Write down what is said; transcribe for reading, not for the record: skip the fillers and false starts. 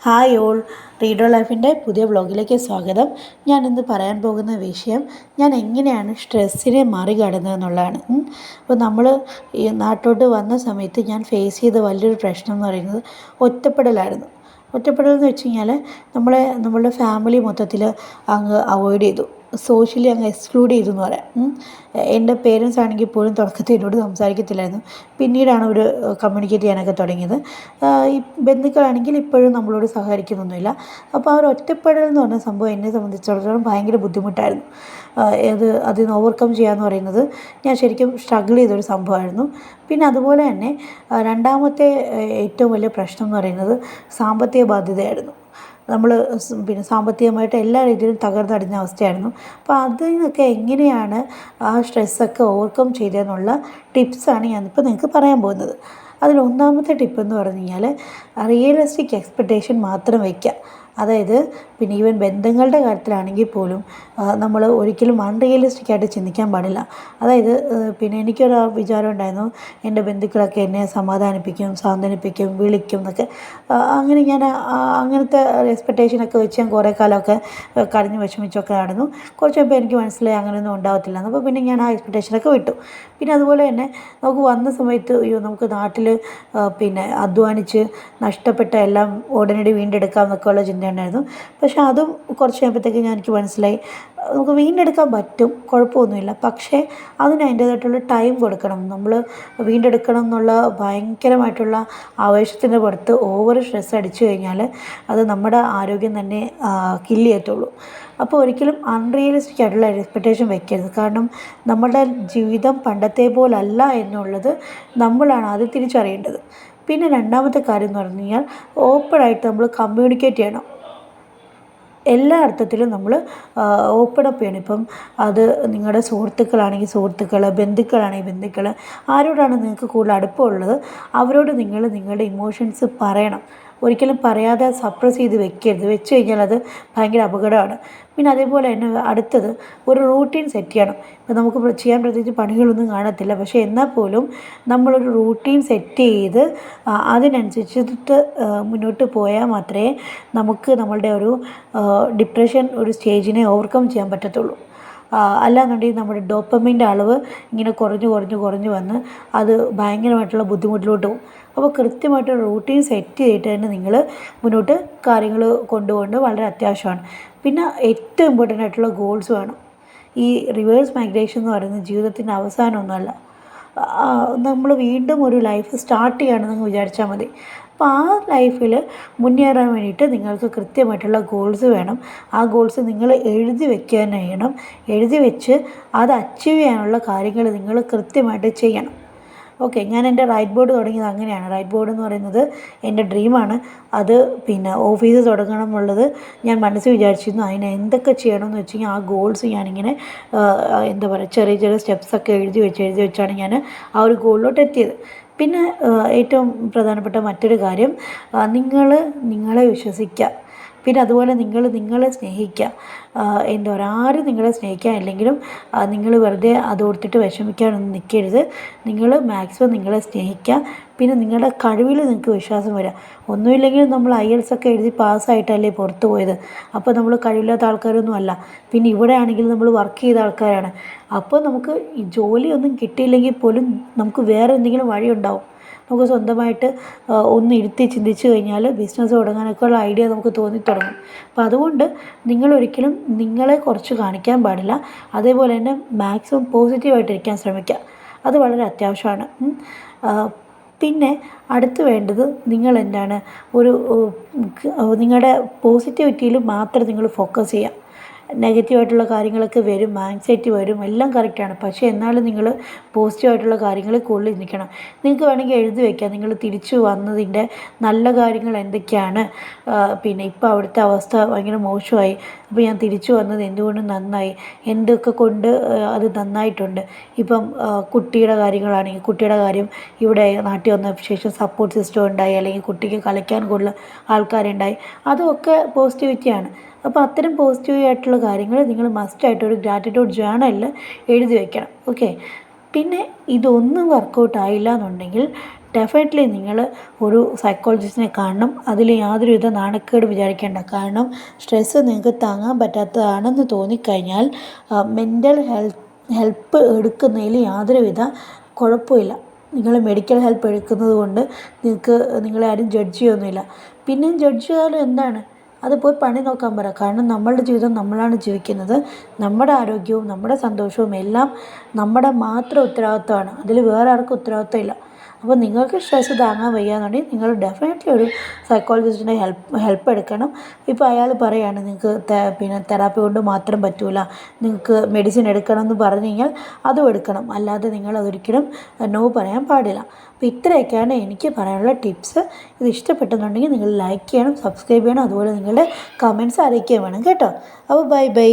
Hi all, reader ലൈഫിൻ്റെ പുതിയ വ്ളോഗിലേക്ക് സ്വാഗതം. ഞാൻ ഇന്ന് പറയാൻ പോകുന്ന വിഷയം ഞാൻ എങ്ങനെയാണ് സ്ട്രെസ്സിനെ മറികടന്നതെന്നുള്ളതാണ്. അപ്പോൾ നമ്മൾ ഈ നാട്ടിലോട്ട് വന്ന സമയത്ത് ഞാൻ ഫേസ് ചെയ്ത വലിയൊരു പ്രശ്നം എന്ന് പറയുന്നത് ഒറ്റപ്പെടലായിരുന്നു. ഒറ്റപ്പെടൽ എന്ന് വെച്ച് കഴിഞ്ഞാൽ നമ്മളുടെ ഫാമിലി മൊത്തത്തിൽ അങ്ങ് അവോയ്ഡ് ചെയ്തു, സോഷ്യലി അങ്ങ് എക്സ്ക്ലൂഡ് ചെയ്തു എന്ന് പറയാം. എൻ്റെ പേരൻസ് ആണെങ്കിൽ പോലും തുടക്കത്തിൽ എന്നോട് സംസാരിക്കത്തില്ലായിരുന്നു. പിന്നീടാണ് ഒരു കമ്മ്യൂണിക്കേറ്റ് ചെയ്യാനൊക്കെ തുടങ്ങിയത്. ഈ ബന്ധുക്കളാണെങ്കിൽ ഇപ്പോഴും നമ്മളോട് സഹകരിക്കുന്നൊന്നുമില്ല. അപ്പോൾ ആ ഒരു ഒറ്റപ്പെടൽ എന്ന് പറഞ്ഞ സംഭവം എന്നെ സംബന്ധിച്ചിടത്തോളം ഭയങ്കര ബുദ്ധിമുട്ടായിരുന്നു. അതിന് ഓവർകം ചെയ്യാന്ന് പറയുന്നത് ഞാൻ ശരിക്കും സ്ട്രഗിൾ ചെയ്തൊരു സംഭവമായിരുന്നു. പിന്നെ അതുപോലെ തന്നെ രണ്ടാമത്തെ ഏറ്റവും വലിയ പ്രശ്നം എന്ന് പറയുന്നത് സാമ്പത്തിക ബാധ്യതയായിരുന്നു. നമ്മൾ പിന്നെ സാമ്പത്തികമായിട്ട് എല്ലാ രീതിയിലും തകർന്നടിഞ്ഞ അവസ്ഥയായിരുന്നു. അപ്പോൾ അതിൽ നിന്നൊക്കെ എങ്ങനെയാണ് ആ സ്ട്രെസ്സൊക്കെ ഓവർകം ചെയ്തതെന്നുള്ള ടിപ്സാണ് ഞാനിപ്പോൾ നിങ്ങൾക്ക് പറയാൻ പോകുന്നത്. അതിലൊന്നാമത്തെ ടിപ്പെന്ന് പറഞ്ഞു കഴിഞ്ഞാൽ റിയലിസ്റ്റിക് എക്സ്പെക്റ്റേഷൻ മാത്രം വയ്ക്കുക. അതായത് പിന്നെ ഈവൻ ബന്ധങ്ങളുടെ കാര്യത്തിലാണെങ്കിൽ പോലും നമ്മൾ ഒരിക്കലും അൺറിയലിസ്റ്റിക് ആയിട്ട് ചിന്തിക്കാൻ പാടില്ല. അതായത് പിന്നെ എനിക്കൊരു വിചാരം ഉണ്ടായിരുന്നു, എൻ്റെ ബന്ധുക്കളൊക്കെ എന്നെ സമാധാനിപ്പിക്കും, സാന്ത്വനിപ്പിക്കും, വിളിക്കും എന്നൊക്കെ. അങ്ങനെ ഞാൻ അങ്ങനത്തെ എക്സ്പെക്റ്റേഷനൊക്കെ വെച്ച് ഞാൻ കുറേ കാലമൊക്കെ കരഞ്ഞു വിഷമിച്ചൊക്കെ നടന്നു. കുറച്ച് കഴിയുമ്പോൾ എനിക്ക് മനസ്സിലായി അങ്ങനെയൊന്നും ഉണ്ടാകത്തില്ല. അപ്പോൾ പിന്നെ ഞാൻ ആ എക്സ്പെക്റ്റേഷനൊക്കെ വിട്ടു. പിന്നെ അതുപോലെ തന്നെ നമുക്ക് വന്ന സമയത്ത് നമുക്ക് നാട്ടിൽ പിന്നെ അധ്വാനിച്ച് നഷ്ടപ്പെട്ട എല്ലാം ഉടനടി വീണ്ടെടുക്കാം എന്നൊക്കെയുള്ള ചിന്ത ഉണ്ടായിരുന്നു. പക്ഷേ അതും കുറച്ച് കഴിയുമ്പോഴത്തേക്ക് എനിക്ക് മനസ്സിലായി നമുക്ക് വീണ്ടെടുക്കാൻ പറ്റും, കുഴപ്പമൊന്നുമില്ല. പക്ഷേ അതിന് അതിൻ്റേതായിട്ടുള്ള ടൈം കൊടുക്കണം. നമ്മൾ വീണ്ടെടുക്കണം എന്നുള്ള ഭയങ്കരമായിട്ടുള്ള ആവേശത്തിൻ്റെ പുറത്ത് ഓവർ സ്ട്രെസ് അടിച്ചു കഴിഞ്ഞാൽ അത് നമ്മുടെ ആരോഗ്യം തന്നെ കില്ല് ചെയ്യത്തുള്ളൂ. അപ്പോൾ ഒരിക്കലും അൺറിയലിസ്റ്റിക് ആയിട്ടുള്ള എക്സ്പെക്റ്റേഷൻ വെക്കരുത്. കാരണം നമ്മുടെ ജീവിതം പണ്ടത്തെ പോലല്ല എന്നുള്ളത് നമ്മളാണ് അത് തിരിച്ചറിയേണ്ടത്. പിന്നെ രണ്ടാമത്തെ കാര്യം എന്ന് പറഞ്ഞു കഴിഞ്ഞാൽ ഓപ്പണായിട്ട് നമ്മൾ കമ്മ്യൂണിക്കേറ്റ് ചെയ്യണം. എല്ലാ അർത്ഥത്തിലും നമ്മൾ ഓപ്പൺ അപ്പ് ചെയ്യണം. ഇപ്പം അത് നിങ്ങളുടെ സുഹൃത്തുക്കളാണെങ്കിൽ സുഹൃത്തുക്കൾ, ബന്ധുക്കളാണെങ്കിൽ ബന്ധുക്കൾ, ആരോടാണ് നിങ്ങൾക്ക് കൂടുതൽ അടുപ്പമുള്ളത് അവരോട് നിങ്ങളുടെ ഇമോഷൻസ് പറയണം. ഒരിക്കലും പറയാതെ സപ്രസ് ചെയ്ത് വെക്കരുത്. വെച്ച് കഴിഞ്ഞാൽ അത് ഭയങ്കര അപകടമാണ്. പിന്നെ അതേപോലെ തന്നെ അടുത്തത് ഒരു റൂട്ടീൻ സെറ്റ് ചെയ്യണം. ഇപ്പോൾ നമുക്ക് ചെയ്യാൻ പ്രത്യേകിച്ച് പണികളൊന്നും കാണത്തില്ല, പക്ഷേ എന്നാൽ പോലും നമ്മളൊരു റൂട്ടീൻ സെറ്റ് ചെയ്ത് അതിനനുസരിച്ചിട്ട് മുന്നോട്ട് പോയാൽ മാത്രമേ നമുക്ക് നമ്മളുടെ ഒരു ഡിപ്രഷൻ ഒരു സ്റ്റേജിനെ ഓവർകം ചെയ്യാൻ പറ്റത്തുള്ളൂ. അല്ലാന്നുണ്ടെങ്കിൽ നമ്മുടെ ഡോപ്പമിൻ്റെ അളവ് ഇങ്ങനെ കുറഞ്ഞു വന്ന് അത് ഭയങ്കരമായിട്ടുള്ള ബുദ്ധിമുട്ടിലോട്ട് പോകും. അപ്പോൾ കൃത്യമായിട്ട് റൂട്ടീൻ സെറ്റ് ചെയ്തിട്ട് തന്നെ നിങ്ങൾ മുന്നോട്ട് കാര്യങ്ങൾ കൊണ്ടുപോകേണ്ടത് വളരെ അത്യാവശ്യമാണ്. പിന്നെ ഏറ്റവും ഇമ്പോർട്ടൻ്റ് ആയിട്ടുള്ള ഗോൾസ് വേണം. ഈ റിവേഴ്സ് മൈഗ്രേഷൻ എന്ന് പറയുന്നത് ജീവിതത്തിൻ്റെ അവസാനമൊന്നുമല്ല. നമ്മൾ വീണ്ടും ഒരു ലൈഫ് സ്റ്റാർട്ട് ചെയ്യുകയാണെന്ന് വിചാരിച്ചാൽ മതി. അപ്പോൾ ആ ലൈഫിൽ മുന്നേറാൻ വേണ്ടിയിട്ട് നിങ്ങൾക്ക് കൃത്യമായിട്ടുള്ള ഗോൾസ് വേണം. ആ ഗോൾസ് നിങ്ങൾ എഴുതി വെക്കുക തന്നെ ചെയ്യണം. എഴുതി വെച്ച് അത് അച്ചീവ് ചെയ്യാനുള്ള കാര്യങ്ങൾ നിങ്ങൾ കൃത്യമായിട്ട് ചെയ്യണം. ഓക്കെ, ഞാൻ എൻ്റെ റൈറ്റ് ബോർഡ് തുടങ്ങിയത് അങ്ങനെയാണ്. റൈറ്റ് ബോർഡ് എന്ന് പറയുന്നത് എൻ്റെ ഡ്രീമാണ്. അത് പിന്നെ ഓഫീസ് തുടങ്ങണം എന്നുള്ളത് ഞാൻ മനസ്സിൽ വിചാരിച്ചിരുന്നു. അതിന് എന്തൊക്കെ ചെയ്യണമെന്ന് വെച്ച് കഴിഞ്ഞാൽ ആ ഗോൾസ് ഞാനിങ്ങനെ എന്താ പറയുക ചെറിയ സ്റ്റെപ്സൊക്കെ എഴുതി വെച്ചാണ് ഞാൻ ആ ഒരു ഗോളിലോട്ട് എത്തിയത്. പിന്നെ ഏറ്റവും പ്രധാനപ്പെട്ട മറ്റൊരു കാര്യം, നിങ്ങളെ വിശ്വസിക്കുക. പിന്നെ അതുപോലെ നിങ്ങളെ സ്നേഹിക്കുക. എന്താ പറയുക, ആരും നിങ്ങളെ സ്നേഹിക്കാനില്ലെങ്കിലും നിങ്ങൾ വെറുതെ അത് ഓർത്തിട്ട് വിഷമിക്കാനൊന്നും നിൽക്കരുത്. നിങ്ങൾ മാക്സിമം നിങ്ങളെ സ്നേഹിക്കുക. പിന്നെ നിങ്ങളുടെ കഴിവിൽ നിങ്ങൾക്ക് വിശ്വാസം വരിക. ഒന്നുമില്ലെങ്കിലും നമ്മൾ IELTS ഒക്കെ എഴുതി പാസ്സായിട്ടല്ലേ പുറത്ത് പോയത്. അപ്പോൾ നമ്മൾ കഴിവില്ലാത്ത ആൾക്കാരൊന്നും അല്ല. പിന്നെ ഇവിടെ ആണെങ്കിൽ നമ്മൾ വർക്ക് ചെയ്ത ആൾക്കാരാണ്. അപ്പോൾ നമുക്ക് ഈ ജോലിയൊന്നും കിട്ടിയില്ലെങ്കിൽ പോലും നമുക്ക് വേറെ എന്തെങ്കിലും വഴിയുണ്ടാവും. നമുക്ക് സ്വന്തമായിട്ട് ഒന്ന് ഇരുത്തി ചിന്തിച്ച് കഴിഞ്ഞാൽ ബിസിനസ് തുടങ്ങാനൊക്കെ ഉള്ള ഐഡിയ നമുക്ക് തോന്നിത്തുടങ്ങും. അപ്പോൾ അതുകൊണ്ട് നിങ്ങളൊരിക്കലും നിങ്ങളെ കുറച്ച് കാണിക്കാൻ പാടില്ല. അതേപോലെ തന്നെ മാക്സിമം പോസിറ്റീവായിട്ടിരിക്കാൻ ശ്രമിക്കുക. അത് വളരെ അത്യാവശ്യമാണ്. പിന്നെ അടുത്ത് വേണ്ടത് നിങ്ങളെന്താണ് നിങ്ങളുടെ പോസിറ്റിവിറ്റിയിൽ മാത്രം നിങ്ങൾ ഫോക്കസ് ചെയ്യുക. നെഗറ്റീവായിട്ടുള്ള കാര്യങ്ങളൊക്കെ വരും, ആങ്സൈറ്റി വരും, എല്ലാം കറക്റ്റാണ്. പക്ഷേ എന്നാലും നിങ്ങൾ പോസിറ്റീവായിട്ടുള്ള കാര്യങ്ങളിൽ കൂടുതൽ ചിന്തിക്കണം. നിങ്ങൾക്ക് വേണമെങ്കിൽ എഴുതി വയ്ക്കാം നിങ്ങൾ തിരിച്ചു വന്നതിൻ്റെ നല്ല കാര്യങ്ങൾ എന്തൊക്കെയാണ്. പിന്നെ ഇപ്പോൾ അവിടുത്തെ അവസ്ഥ ഭയങ്കര മോശമായി, അപ്പോൾ ഞാൻ തിരിച്ചു വന്നത് എന്തുകൊണ്ട് നന്നായി, എന്തൊക്കെ കൊണ്ട് അത് നന്നായിട്ടുണ്ട്. ഇപ്പം കുട്ടിയുടെ കാര്യങ്ങളാണെങ്കിൽ കുട്ടിയുടെ കാര്യം ഇവിടെ നാട്ടിൽ വന്ന ശേഷം സപ്പോർട്ട് സിസ്റ്റം ഉണ്ടായി, അല്ലെങ്കിൽ കുട്ടിക്ക് കളിക്കാൻ കൂടുതൽ ആൾക്കാരുണ്ടായി, അതൊക്കെ പോസിറ്റിവിറ്റിയാണ്. അപ്പോൾ അത്തരം പോസിറ്റീവ് ആയിട്ടുള്ള കാര്യങ്ങൾ നിങ്ങൾ മസ്റ്റായിട്ടൊരു ഗ്രാറ്റിറ്റ്യൂഡ് ജേർണലിൽ എഴുതി വയ്ക്കണം. ഓക്കെ, പിന്നെ ഇതൊന്നും വർക്കൗട്ട് ആയില്ല എന്നുണ്ടെങ്കിൽ ഡെഫിനറ്റ്ലി നിങ്ങൾ ഒരു സൈക്കോളജിസ്റ്റിനെ കാണണം. അതിൽ യാതൊരുവിധ നാണക്കേട് വിചാരിക്കേണ്ട. കാരണം സ്ട്രെസ്സ് നിങ്ങൾക്ക് താങ്ങാൻ പറ്റാത്തതാണെന്ന് തോന്നിക്കഴിഞ്ഞാൽ മെൻ്റൽ ഹെൽപ്പ് എടുക്കുന്നതിൽ യാതൊരുവിധ കുഴപ്പമില്ല. നിങ്ങൾ മെഡിക്കൽ ഹെൽപ്പ് എടുക്കുന്നത് കൊണ്ട് നിങ്ങളെ ആരും ജഡ്ജ് ചെയ്യൊന്നുമില്ല. പിന്നെയും ജഡ്ജ് ചെയ്താലും എന്താണ്, അത് പോയി പണി നോക്കാൻ പറ. കാരണം നമ്മളുടെ ജീവിതം നമ്മളാണ് ജീവിക്കുന്നത്. നമ്മുടെ ആരോഗ്യവും നമ്മുടെ സന്തോഷവും എല്ലാം നമ്മുടെ മാത്രം ഉത്തരവാദിത്തമാണ്. അതിൽ വേറെ ആർക്കും ഉത്തരവാദിത്തമില്ല. അപ്പോൾ നിങ്ങൾക്ക് സ്ട്രെസ്സ് താങ്ങാൻ വയ്യാന്നുണ്ടെങ്കിൽ നിങ്ങൾ ഡെഫിനറ്റ്ലി ഒരു സൈക്കോളജിസ്റ്റിൻ്റെ ഹെൽപ്പ് എടുക്കണം. ഇപ്പോൾ അയാൾ പറയുകയാണ് നിങ്ങൾക്ക് തെറാപ്പി കൊണ്ട് മാത്രം പറ്റൂല, നിങ്ങൾക്ക് മെഡിസിൻ എടുക്കണം എന്ന് പറഞ്ഞു കഴിഞ്ഞാൽ അതും എടുക്കണം. അല്ലാതെ നിങ്ങൾ അതൊരിക്കലും നോ പറയാൻ പാടില്ല. അപ്പോൾ ഇത്രയൊക്കെയാണ് എനിക്ക് പറയാനുള്ള ടിപ്സ്. ഇത് ഇഷ്ടപ്പെട്ടെന്നുണ്ടെങ്കിൽ നിങ്ങൾ ലൈക്ക് ചെയ്യണം, സബ്സ്ക്രൈബ് ചെയ്യണം, അതുപോലെ നിങ്ങളുടെ കമൻറ്റ്സ് അറിയിക്കുകയും വേണം കേട്ടോ. അപ്പോൾ ബൈ ബൈ.